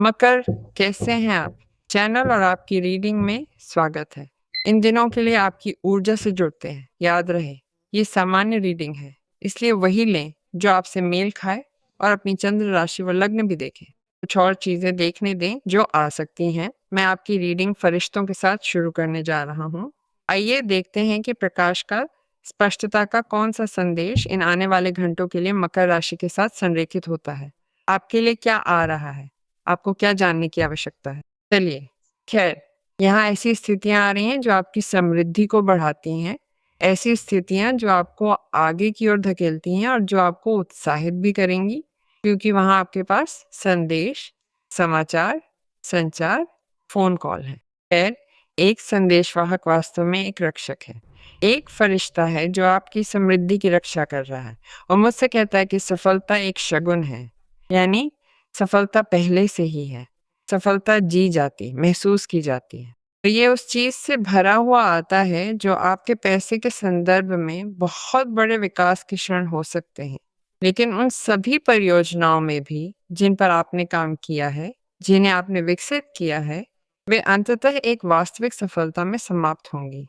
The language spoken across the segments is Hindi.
मकर, कैसे हैं आप? चैनल और आपकी रीडिंग में स्वागत है। इन दिनों के लिए आपकी ऊर्जा से जुड़ते हैं। याद रहे, ये सामान्य रीडिंग है, इसलिए वही लें जो आपसे मेल खाए और अपनी चंद्र राशि व लग्न भी देखें। कुछ और चीजें देखने दें जो आ सकती हैं। मैं आपकी रीडिंग फरिश्तों के साथ शुरू करने जा रहा हूँ। आइए देखते हैं कि प्रकाश का स्पष्टता का कौन सा संदेश इन आने वाले घंटों के लिए मकर राशि के साथ संरेखित होता है। आपके लिए क्या आ रहा है? आपको क्या जानने की आवश्यकता है? चलिए, खैर, यहाँ ऐसी स्थितियाँ आ रही हैं जो आपकी समृद्धि को बढ़ाती हैं, ऐसी स्थितियाँ जो आपको आगे की ओर धकेलती हैं और जो आपको उत्साहित भी करेंगी, क्योंकि वहाँ आपके पास संदेश, समाचार, संचार, फ़ोन कॉल है। खैर, एक संदेशवाहक वास्तव में एक रक्षक है, एक फरिश्ता है जो आपकी समृद्धि की रक्षा कर रहा है और मुझसे कहता है कि सफलता एक शगुन है, यानी सफलता पहले से ही है। सफलता जी जाती, महसूस की जाती है। तो ये उस चीज़ से भरा हुआ आता है जो आपके पैसे के संदर्भ में बहुत बड़े विकास के क्षण हो सकते हैं। लेकिन उन सभी परियोजनाओं में भी जिन पर आपने काम किया है, जिन्हें आपने विकसित किया है, वे अंततः एक वास्तविक सफलता में समाप्त होंगी।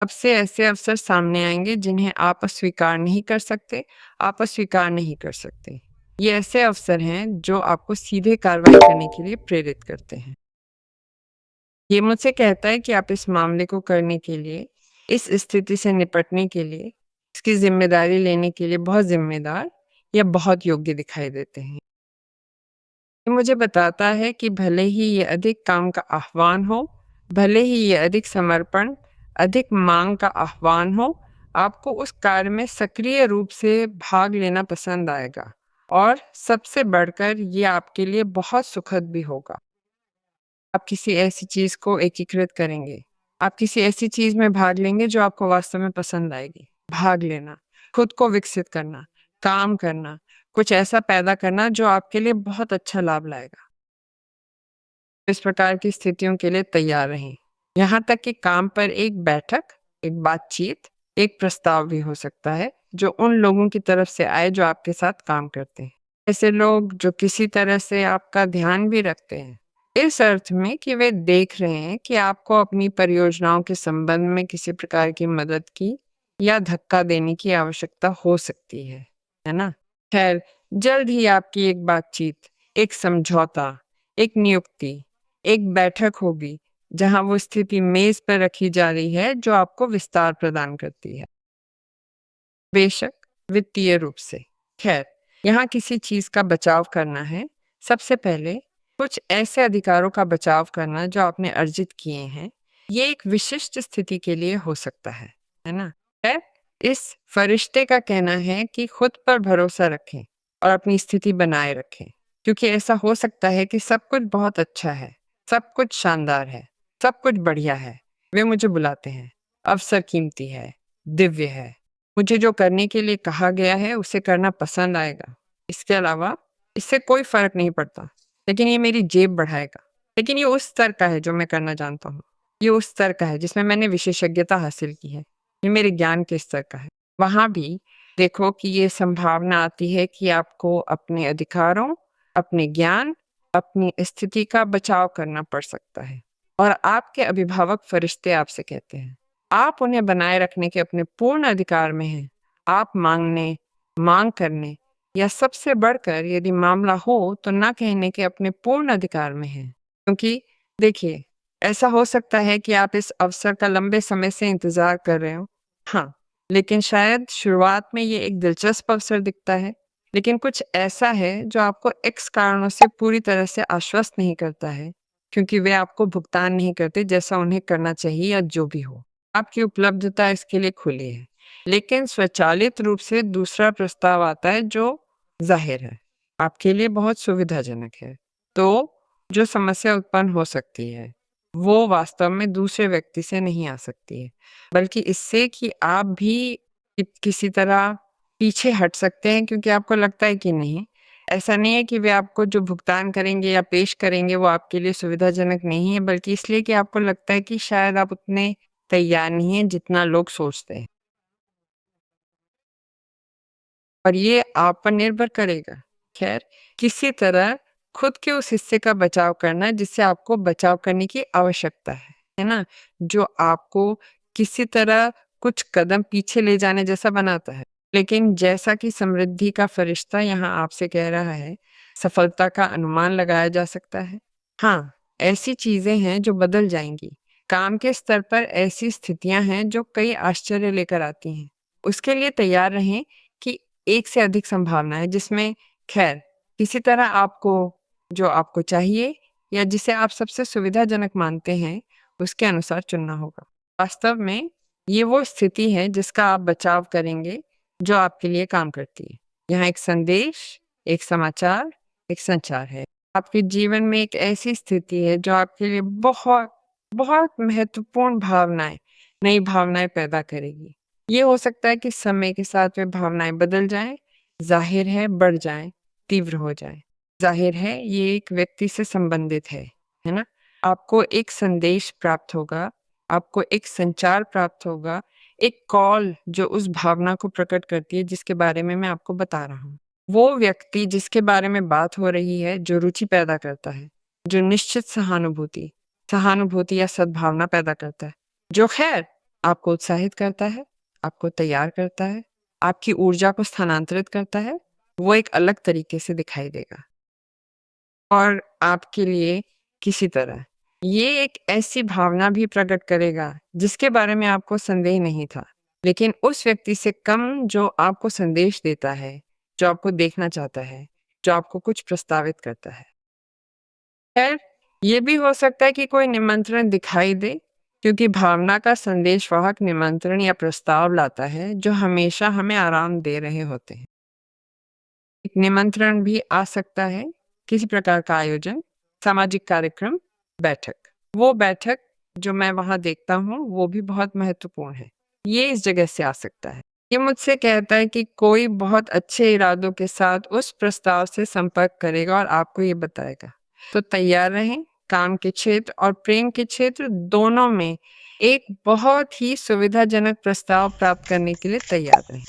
अब से ऐसे अवसर सामने आएंगे जिन्हें आप अस्वीकार नहीं कर सकते, आप अस्वीकार नहीं कर सकते। ये ऐसे अवसर हैं जो आपको सीधे कार्रवाई करने के लिए प्रेरित करते हैं। ये मुझसे कहता है कि आप इस मामले को करने के लिए, इस स्थिति से निपटने के लिए, इसकी ज़िम्मेदारी लेने के लिए बहुत ज़िम्मेदार या बहुत योग्य दिखाई देते हैं। ये मुझे बताता है कि भले ही ये अधिक काम का आह्वान हो, भले ही ये अधिक समर्पण, अधिक मांग का आह्वान हो, आपको उस कार्य में सक्रिय रूप से भाग लेना पसंद आएगा और सबसे बढ़कर ये आपके लिए बहुत सुखद भी होगा। आप किसी ऐसी चीज़ को एकीकृत करेंगे। आप किसी ऐसी चीज़ में भाग लेंगे जो आपको वास्तव में पसंद आएगी। भाग लेना, खुद को विकसित करना, काम करना, कुछ ऐसा पैदा करना जो आपके लिए बहुत अच्छा लाभ लाएगा। इस प्रकार की स्थितियों के लिए तैयार रहें। यहाँ तक कि काम पर एक बैठक, एक बातचीत, एक प्रस्ताव भी हो सकता है जो उन लोगों की तरफ से आए जो आपके साथ काम करते हैं। ऐसे लोग जो किसी तरह से आपका ध्यान भी रखते हैं, इस अर्थ में कि वे देख रहे हैं कि आपको अपनी परियोजनाओं के संबंध में किसी प्रकार की मदद की या धक्का देने की आवश्यकता हो सकती है ना? खैर, जल्द ही आपकी एक बातचीत, एक समझौता, एक नियुक्ति, एक बैठक होगी जहां वो स्थिति मेज पर रखी जा रही है जो आपको विस्तार प्रदान करती है, बेशक वित्तीय रूप से। खैर, यहाँ किसी चीज का बचाव करना है। सबसे पहले कुछ ऐसे अधिकारों का बचाव करना जो आपने अर्जित किए हैं, ये एक विशिष्ट स्थिति के लिए हो सकता है ना? खैर, इस फरिश्ते का कहना है कि खुद पर भरोसा रखें और अपनी स्थिति बनाए रखें, क्योंकि ऐसा हो सकता है कि सब कुछ बहुत अच्छा है, सब कुछ शानदार है, सब कुछ बढ़िया है। वे मुझे बुलाते हैं, अवसर कीमती है, दिव्य है, मुझे जो करने के लिए कहा गया है उसे करना पसंद आएगा। इसके अलावा इससे कोई फर्क नहीं पड़ता, लेकिन ये मेरी जेब बढ़ाएगा। लेकिन ये उस स्तर का है जो मैं करना जानता हूँ, ये उस स्तर का है जिसमें मैंने विशेषज्ञता हासिल की है, ये मेरे ज्ञान के स्तर का है। वहां भी देखो कि ये संभावना आती है कि आपको अपने अधिकारों, अपने ज्ञान, अपनी स्थिति का बचाव करना पड़ सकता है और आपके अभिभावक फरिश्ते आपसे कहते हैं आप उन्हें बनाए रखने के अपने पूर्ण अधिकार में हैं। आप मांगने, मांग करने या सबसे बढ़कर यदि मामला हो तो ना कहने के अपने पूर्ण अधिकार में हैं। क्योंकि देखिए, ऐसा हो सकता है कि आप इस अवसर का लंबे समय से इंतजार कर रहे हो। हाँ, लेकिन शायद शुरुआत में ये एक दिलचस्प अवसर दिखता है, लेकिन कुछ ऐसा है जो आपको एक्स कारणों से पूरी तरह से आश्वस्त नहीं करता है, क्योंकि वे आपको भुगतान नहीं करते जैसा उन्हें करना चाहिए या जो भी हो। आपकी उपलब्धता इसके लिए खुली है, लेकिन स्वचालित रूप से दूसरा प्रस्ताव आता है जो जाहिर है आपके लिए बहुत सुविधाजनक है। तो जो समस्या उत्पन्न हो सकती है, वो वास्तव में दूसरे व्यक्ति से नहीं आ सकती है, बल्कि इससे कि आप भी किसी तरह पीछे हट सकते हैं क्योंकि आपको लगता है कि नहीं, ऐसा नहीं है कि वे आपको जो भुगतान करेंगे या पेश करेंगे वो आपके लिए सुविधाजनक नहीं है, बल्कि इसलिए कि आपको लगता है कि शायद आप उतने तैयार नहीं हैं जितना लोग सोचते हैं। और ये आप पर निर्भर करेगा। खैर, किसी तरह खुद के उस हिस्से का बचाव करना जिससे आपको बचाव करने की आवश्यकता है ना? जो आपको किसी तरह कुछ कदम पीछे ले जाने जैसा बनाता है। लेकिन जैसा कि समृद्धि का फरिश्ता यहाँ आपसे कह रहा है, सफलता का अनुमान लगाया जा सकता है। हाँ, ऐसी चीज़ें हैं जो बदल जाएँगी। काम के स्तर पर ऐसी स्थितियाँ हैं जो कई आश्चर्य लेकर आती हैं। उसके लिए तैयार रहें कि एक से अधिक संभावना है जिसमें खैर किसी तरह आपको जो आपको चाहिए या जिसे आप सबसे सुविधाजनक मानते हैं, उसके अनुसार चुनना होगा। वास्तव में ये वो स्थिति है जिसका आप बचाव करेंगे, जो आपके लिए काम करती है। यहाँ एक संदेश, एक समाचार, एक संचार है। आपके जीवन में एक ऐसी स्थिति है जो आपके लिए बहुत, बहुत महत्वपूर्ण भावनाएँ, नई भावनाएँ पैदा करेगी। ये हो सकता है कि समय के साथ वे भावनाएँ बदल जाएँ, ज़ाहिर है बढ़ जाएँ, तीव्र हो जाएँ। ज़ाहिर है ये एक व्यक्ति से संबंधित है ना? आपको एक संदेश प्राप्त होगा, आपको एक संचार प्राप्त होगा, एक कॉल जो उस भावना को प्रकट करती है जिसके बारे में मैं आपको बता रहा हूँ। वो व्यक्ति जिसके बारे में बात हो रही है, जो रुचि पैदा करता है, जो निश्चित सहानुभूति सहानुभूति या सद्भावना पैदा करता है, जो खैर आपको उत्साहित करता है, आपको तैयार करता है, आपकी ऊर्जा को स्थानांतरित करता है, वो एक अलग तरीके से दिखाई देगा। और आपके लिए किसी तरह ये एक ऐसी भावना भी प्रकट करेगा जिसके बारे में आपको संदेह नहीं था, लेकिन उस व्यक्ति से कम जो आपको संदेश देता है, जो आपको देखना चाहता है, जो आपको कुछ प्रस्तावित करता है। खैर, ये भी हो सकता है कि कोई निमंत्रण दिखाई दे, क्योंकि भावना का संदेशवाहक निमंत्रण या प्रस्ताव लाता है जो हमेशा हमें आराम दे रहे होते हैं। एक निमंत्रण भी आ सकता है, किसी प्रकार का आयोजन, सामाजिक कार्यक्रम, बैठक। वो बैठक जो मैं वहाँ देखता हूँ, वो भी बहुत महत्वपूर्ण है। ये इस जगह से आ सकता है। ये मुझसे कहता है कि कोई बहुत अच्छे इरादों के साथ उस प्रस्ताव से संपर्क करेगा और आपको ये बताएगा। तो तैयार रहें, काम के क्षेत्र और प्रेम के क्षेत्र दोनों में एक बहुत ही सुविधाजनक प्रस्ताव प्राप्त करने के लिए तैयार रहें।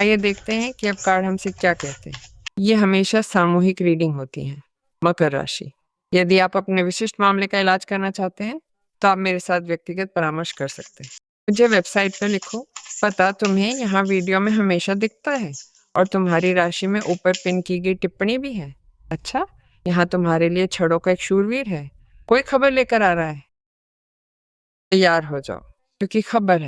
आइए देखते हैं कि अब कार्ड हमसे क्या कहते हैं। ये हमेशा सामूहिक रीडिंग होती है। मकर राशि, यदि आप अपने विशिष्ट मामले का इलाज करना चाहते हैं तो आप मेरे साथ व्यक्तिगत परामर्श कर सकते हैं। मुझे वेबसाइट पर लिखो, पता तुम्हें यहाँ वीडियो में हमेशा दिखता है और तुम्हारी राशि में ऊपर पिन की गई टिप्पणी भी है। अच्छा, यहाँ तुम्हारे लिए छड़ों का एक शूरवीर है, कोई खबर लेकर आ रहा है। तैयार हो जाओ, क्योंकि खबर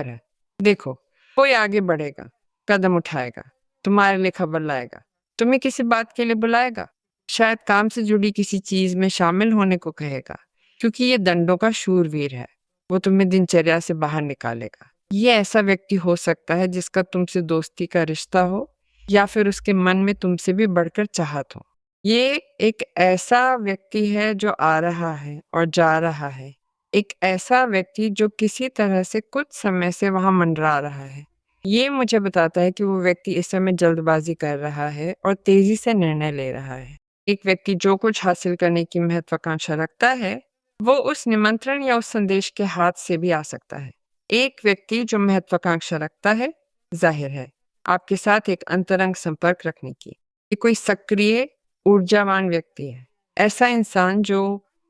है। देखो, कोई आगे बढ़ेगा, कदम उठाएगा, तुम्हारे लिए खबर लाएगा, तुम्हें किसी बात के लिए बुलाएगा, शायद काम से जुड़ी किसी चीज में शामिल होने को कहेगा, क्योंकि ये दंडों का शूरवीर है। वो तुम्हें दिनचर्या से बाहर निकालेगा। ये ऐसा व्यक्ति हो सकता है जिसका तुमसे दोस्ती का रिश्ता हो या फिर उसके मन में तुमसे भी बढ़कर चाहत हो। ये एक ऐसा व्यक्ति है जो आ रहा है और जा रहा है। एक ऐसा व्यक्ति जो किसी तरह से कुछ समय से वहां मंडरा रहा है। ये मुझे बताता है कि वो व्यक्ति इस समय जल्दबाजी कर रहा है और तेजी से निर्णय ले रहा है। एक व्यक्ति जो कुछ हासिल करने की महत्वाकांक्षा रखता है, वो उस निमंत्रण या उस संदेश के हाथ से भी आ सकता है। एक व्यक्ति जो महत्वाकांक्षा रखता है, जाहिर है आपके साथ एक अंतरंग संपर्क रखने की। ये कोई सक्रिय ऊर्जावान व्यक्ति है। ऐसा इंसान जो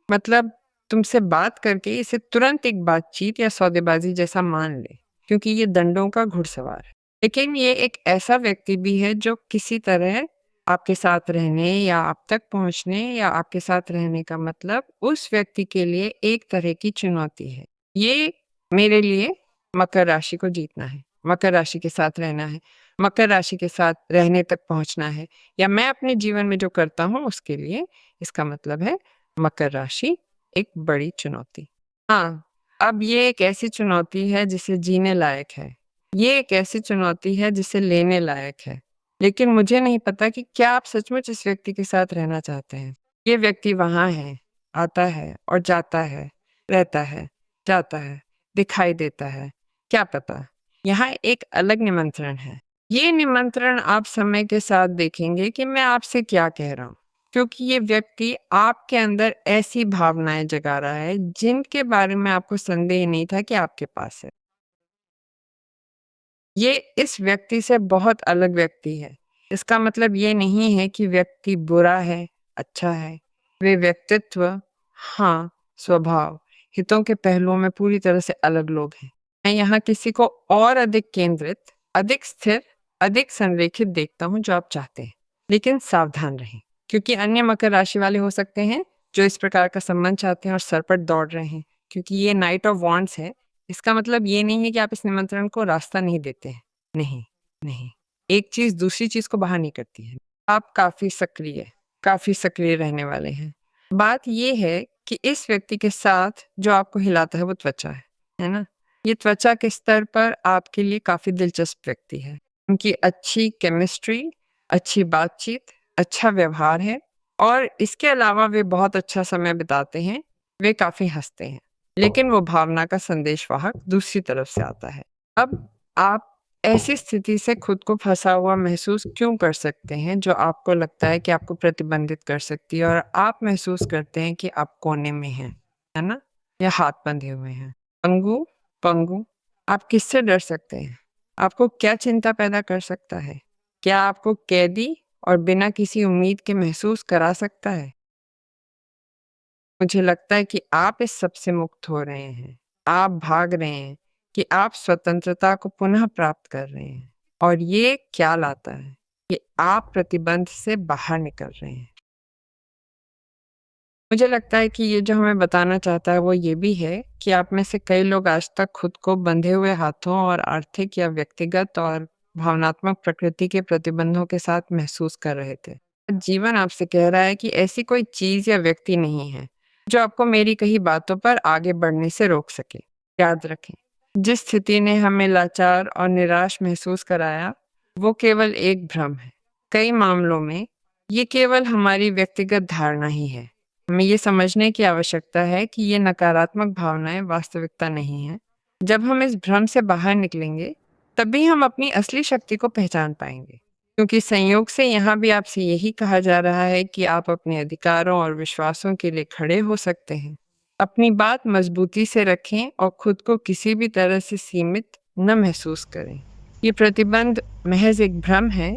मतलब तुमसे बात करके इसे तुरंत एक बातचीत या सौदेबाजी जैसा मान ले, क्योंकि ये दंडों का घुड़सवार है। लेकिन ये एक ऐसा व्यक्ति भी है जो किसी तरह आपके साथ रहने या आप तक पहुंचने या आपके साथ रहने का मतलब उस व्यक्ति के लिए एक तरह की चुनौती है। ये मेरे लिए मकर राशि को जीतना है, मकर राशि के साथ रहना है, मकर राशि के साथ रहने तक पहुंचना है, या मैं अपने जीवन में जो करता हूँ उसके लिए। इसका मतलब है मकर राशि एक बड़ी चुनौती। हाँ, अब ये एक ऐसी चुनौती है जिसे जीने लायक है। ये एक ऐसी चुनौती है जिसे लेने लायक है। लेकिन मुझे नहीं पता कि क्या आप सचमुच इस व्यक्ति के साथ रहना चाहते हैं। ये व्यक्ति वहाँ है, आता है और जाता है, रहता है, जाता है, दिखाई देता है। क्या पता, यहाँ एक अलग निमंत्रण है। ये निमंत्रण आप समय के साथ देखेंगे कि मैं आपसे क्या कह रहा हूँ, क्योंकि ये व्यक्ति आपके अंदर ऐसी भावनाएं जगा रहा है जिनके बारे में आपको संदेह नहीं था कि आपके पास है। ये इस व्यक्ति से बहुत अलग व्यक्ति है। इसका मतलब ये नहीं है कि व्यक्ति बुरा है, अच्छा है। वे व्यक्तित्व, हाँ, स्वभाव, हितों के पहलुओं में पूरी तरह से अलग लोग हैं। मैं यहाँ किसी को और अधिक केंद्रित, अधिक स्थिर, अधिक संरेखित देखता हूँ जो आप चाहते हैं। लेकिन सावधान रहें, क्योंकि अन्य मकर राशि वाले हो सकते हैं जो इस प्रकार का संबंध चाहते हैं और सर पर दौड़ रहे हैं। क्योंकि ये नाइट ऑफ वॉन्ड्स है, इसका मतलब ये नहीं है कि आप इस निमंत्रण को रास्ता नहीं देते हैं। नहीं, नहीं। एक चीज़ दूसरी चीज़ को बाहर नहीं करती है। आप काफ़ी सक्रिय रहने वाले हैं। बात ये है कि इस व्यक्ति के साथ जो आपको हिलाता है वो त्वचा है ना? ये त्वचा के स्तर पर आपके लिए काफ़ी दिलचस्प व्यक्ति है। उनकी अच्छी केमिस्ट्री, अच्छी बातचीत, अच्छा व्यवहार है और इसके अलावा वे बहुत अच्छा समय बिताते हैं। वे काफ़ी हँसते हैं, लेकिन वो भावना का संदेशवाहक दूसरी तरफ से आता है। अब आप ऐसी स्थिति से खुद को फँसा हुआ महसूस क्यों कर सकते हैं, जो आपको लगता है कि आपको प्रतिबंधित कर सकती है और आप महसूस करते हैं कि आप कोने में हैं, है ना? या हाथ बंधे हुए हैं। पंगु पंगु, आप किससे डर सकते हैं? आपको क्या चिंता पैदा कर सकता है? क्या आपको कैदी और बिना किसी उम्मीद के महसूस करा सकता है? मुझे लगता है कि आप इस सब से मुक्त हो रहे हैं। आप भाग रहे हैं कि आप स्वतंत्रता को पुनः प्राप्त कर रहे हैं और ये क्या लाता है कि आप प्रतिबंध से बाहर निकल रहे हैं। मुझे लगता है कि ये जो हमें बताना चाहता है वो ये भी है कि आप में से कई लोग आज तक खुद को बंधे हुए हाथों और आर्थिक या व्यक्तिगत और भावनात्मक प्रकृति के प्रतिबंधों के साथ महसूस कर रहे थे। जीवन आपसे कह रहा है कि ऐसी कोई चीज़ या व्यक्ति नहीं है जो आपको मेरी कही बातों पर आगे बढ़ने से रोक सके। याद रखें, जिस स्थिति ने हमें लाचार और निराश महसूस कराया, वो केवल एक भ्रम है। कई मामलों में ये केवल हमारी व्यक्तिगत धारणा ही है। हमें ये समझने की आवश्यकता है कि ये नकारात्मक भावनाएं वास्तविकता नहीं है। जब हम इस भ्रम से बाहर निकलेंगे, तभी हम अपनी असली शक्ति को पहचान पाएंगे। क्योंकि संयोग से यहाँ भी आपसे यही कहा जा रहा है कि आप अपने अधिकारों और विश्वासों के लिए खड़े हो सकते हैं। अपनी बात मजबूती से रखें और खुद को किसी भी तरह से सीमित न महसूस करें। ये प्रतिबंध महज एक भ्रम है,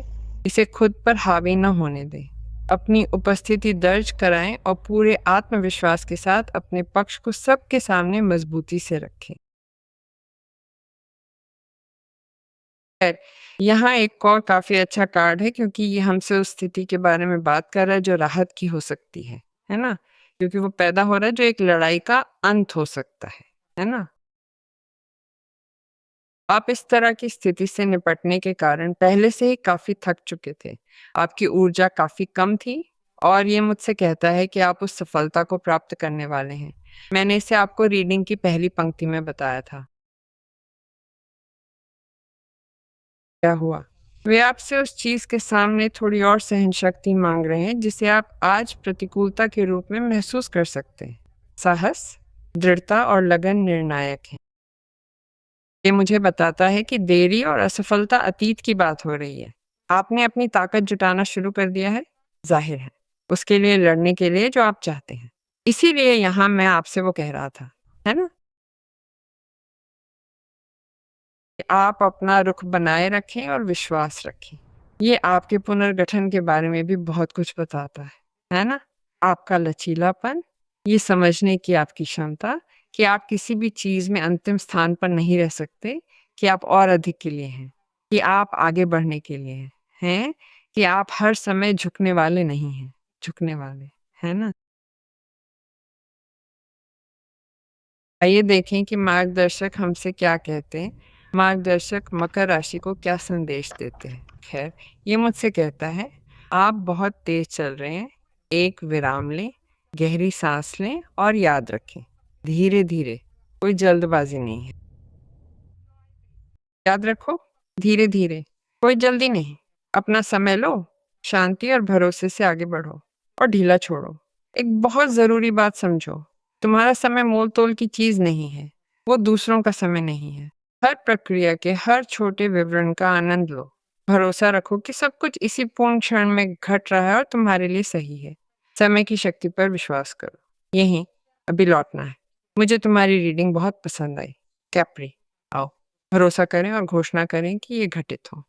इसे खुद पर हावी न होने दें। अपनी उपस्थिति दर्ज कराएं और पूरे आत्मविश्वास के साथ अपने पक्ष को सबके सामने मजबूती से रखें। खैर, यहाँ एक और काफ़ी अच्छा कार्ड है क्योंकि ये हमसे उस स्थिति के बारे में बात कर रहा है जो राहत की हो सकती है ना? क्योंकि वो पैदा हो रहा है जो एक लड़ाई का अंत हो सकता है ना? आप इस तरह की स्थिति से निपटने के कारण पहले से ही काफ़ी थक चुके थे। आपकी ऊर्जा काफ़ी कम थी और ये मुझसे कहता है कि आप उस सफलता को प्राप्त करने वाले हैं। मैंने इसे आपको रीडिंग की पहली पंक्ति में बताया था। क्या हुआ? वे आपसे उस चीज़ के सामने थोड़ी और सहनशक्ति माँग रहे हैं जिसे आप आज प्रतिकूलता के रूप में महसूस कर सकते हैं। साहस, दृढ़ता और लगन निर्णायक हैं। ये मुझे बताता है कि देरी और असफलता अतीत की बात हो रही है। आपने अपनी ताकत जुटाना शुरू कर दिया है, ज़ाहिर है, उसके लिए लड़ने के लिए जो आप चाहते हैं। इसीलिए यहाँ मैं आपसे वो कह रहा था, है ना? कि आप अपना रुख बनाए रखें और विश्वास रखें। ये आपके पुनर्गठन के बारे में भी बहुत कुछ बताता है ना? आपका लचीलापन, ये समझने की आपकी क्षमता कि आप किसी भी चीज़ में अंतिम स्थान पर नहीं रह सकते, कि आप और अधिक के लिए हैं, कि आप आगे बढ़ने के लिए हैं, कि आप हर समय झुकने वाले नहीं हैं, झुकने वाले, है ना? आइए देखें कि मार्गदर्शक हमसे क्या कहते हैं। मार्गदर्शक मकर राशि को क्या संदेश देते हैं। खैर, ये मुझसे कहता है, आप बहुत तेज चल रहे हैं। एक विराम लें, गहरी सांस लें और याद रखें, धीरे धीरे, कोई जल्दबाजी नहीं है। याद रखो, धीरे धीरे, कोई जल्दी नहीं। अपना समय लो, शांति और भरोसे से आगे बढ़ो और ढीला छोड़ो। एक बहुत ज़रूरी बात समझो, तुम्हारा समय मोल तोल की चीज़ नहीं है, वो दूसरों का समय नहीं है। हर प्रक्रिया के हर छोटे विवरण का आनंद लो। भरोसा रखो कि सब कुछ इसी पूर्ण क्षण में घट रहा है और तुम्हारे लिए सही है। समय की शक्ति पर विश्वास करो। यहीं अभी लौटना है। मुझे तुम्हारी रीडिंग बहुत पसंद आई। कैप्री, आओ, भरोसा करें और घोषणा करें कि ये घटित हो।